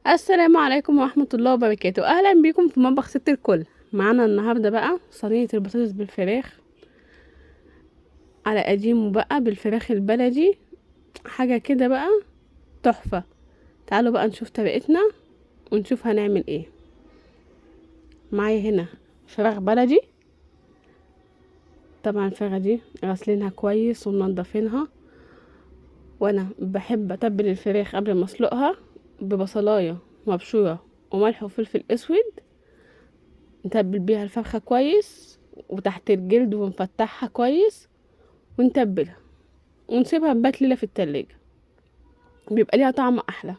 السلام عليكم ورحمة الله وبركاته. اهلا بيكم في مطبخ ست الكل. معانا النهاردة بقى صينية البطاطس بالفراخ على قديمه بقى بالفراخ البلدي، حاجة كده بقى تحفة. تعالوا بقى نشوف طريقتنا ونشوف هنعمل ايه. معايا هنا فراخ بلدي، طبعا الفراخ دي غاسلينها كويس ومنضفينها، وانا بحب اتبل الفراخ قبل ما اسلقها ببصلايه مبشوره وملح وفلفل اسود. نتبل بيها الفرخة كويس وتحت الجلد ونفتحها كويس ونتبلها ونسيبها بات ليلة في التلاجة، بيبقى ليها طعم احلى.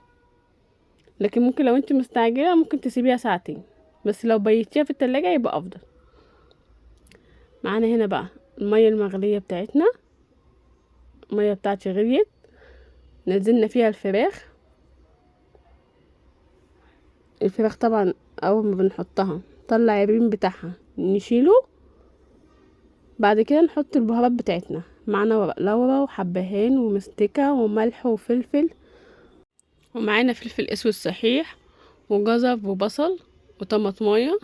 لكن ممكن لو انت مستعجلة ممكن تسيبيها ساعتين، بس لو بيتيها في التلاجة يبقى افضل. معانا هنا بقى المية المغلية بتاعتنا، المية بتاعتي غليت، نزلنا فيها الفراخ طبعا اول ما بنحطها نطلع الريم بتاعها نشيله. بعد كده نحط البهارات بتاعتنا، معانا ورق لورا وحبهان ومستكة وملح وفلفل، ومعانا فلفل اسود صحيح وجزر وبصل وطماطمايه.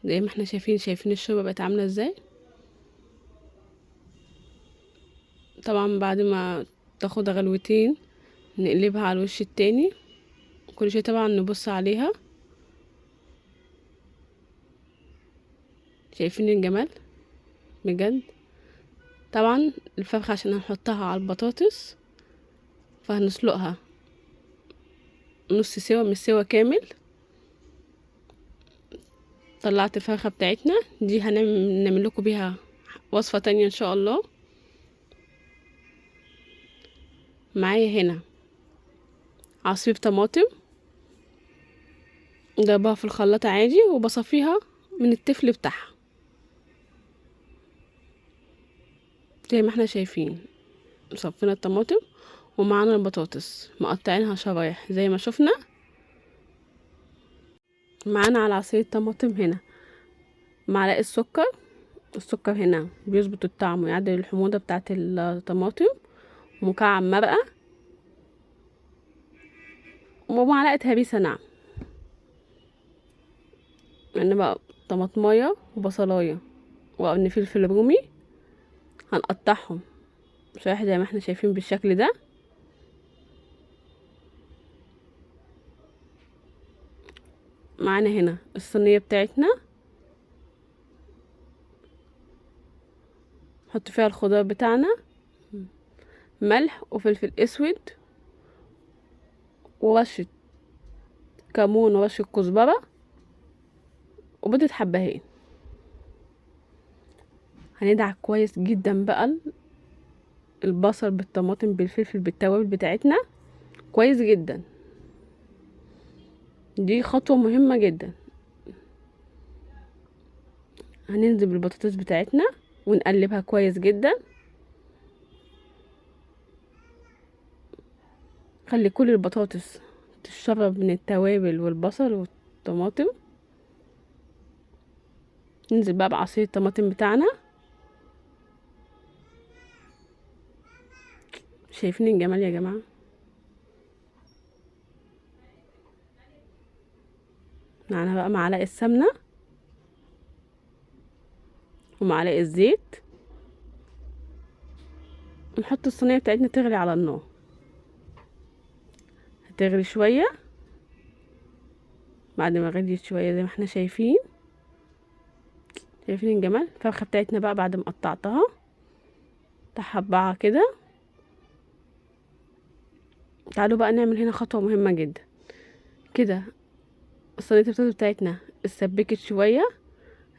زي ما احنا شايفين الشوربه بقت عامله ازاي. طبعا بعد ما تاخد غلوتين نقلبها على الوش التاني، كل شويه طبعا نبص عليها. شايفين الجمال بجد. طبعا الفرخه عشان هنحطها على البطاطس فهنسلقها نص سوا مش سوا كامل. طلعت الفرخه بتاعتنا دي هنعمل لكم بيها وصفه تانية ان شاء الله. معايا هنا عصير طماطم ضربها في الخلاط عادي وبصفيها من التفل بتاعها زي ما احنا شايفين. صفينا الطماطم ومعانا البطاطس مقطعينها شرايح زي ما شفنا. معانا على عصير الطماطم هنا معلقه سكر. السكر هنا بيظبط الطعم ويعدل الحموضه بتاعه الطماطم، ومكعب مرقه ومعلقه هريسه ناعم. عندنا بقى طماطمايه وبصلايه وقرن فلفل رومي هنقطعهم شرايح زي ما احنا شايفين بالشكل ده. معانا هنا الصينيه بتاعتنا نحط فيها الخضار بتاعنا، ملح وفلفل اسود ورشه كمون ورشه كزبره وبيضة حبهان. هندعك كويس جدا بقى البصل بالطماطم بالفلفل بالتوابل بتاعتنا كويس جدا. دي خطوة مهمة جدا. هننزل بالبطاطس بتاعتنا ونقلبها كويس جدا. خلي كل البطاطس تشرب من التوابل والبصل والطماطم. ننزل بقى بعصير الطماطم بتاعنا. شايفين الجمال يا جماعة. معانا بقى معلقة سمنة ومعلقة زيت، ونحط الصينية بتاعتنا تغلي على النار. هتغلي شوية. بعد ما غليت شوية زي ما احنا شايفين الجمال. الفرخة بتاعتنا بقى بعد ما قطعتها تحبعها كده. تعالوا بقى نعمل هنا خطوة مهمة جدا. كده صينية البطاطس بتاعتنا اتسبكت شوية.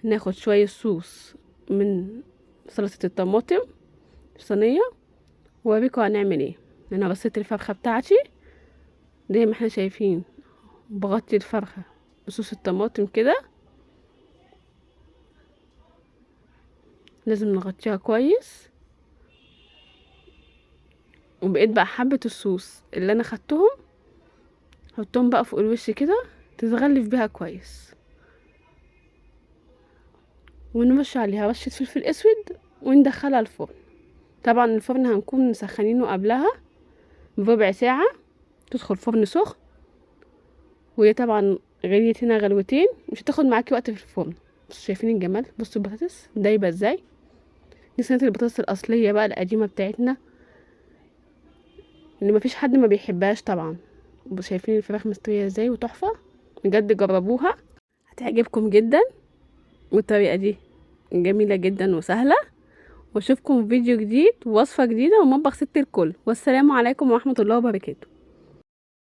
ناخد شوية صوص من سلطة الطماطم في صينية وأوريكم هنعمل ايه. انا رصيت الفرخة بتاعتي زي ما احنا شايفين، بغطي الفرخة بصوص الطماطم كده. لازم نغطيها كويس. وبقيت بقى حبة الصوص اللي انا خدتهم حطهم بقى فوق الوش كده تتغلف بيها كويس، ونرش عليها رشة فلفل اسود وندخلها الفرن. طبعا الفرن هنكون مسخنينه قبلها بربع ساعة تدخل فرن سخن، وهي طبعا غليت هنا غلوتين، مش هتاخد معاكي وقت في الفرن. بصوا شايفين الجمال، بصوا البطاطس دايبه ازاي. دي صينيه البطاطس الاصليه بقى القديمه بتاعتنا اللي مفيش حد ما بيحبهاش طبعا. بصوا شايفين الفراخ مستويه ازاي وتحفه، بجد جربوها هتعجبكم جدا. والطريقه دي جميله جدا وسهله. واشوفكم في فيديو جديد ووصفه جديده ومطبخ ست الكل، والسلام عليكم ورحمه الله وبركاته.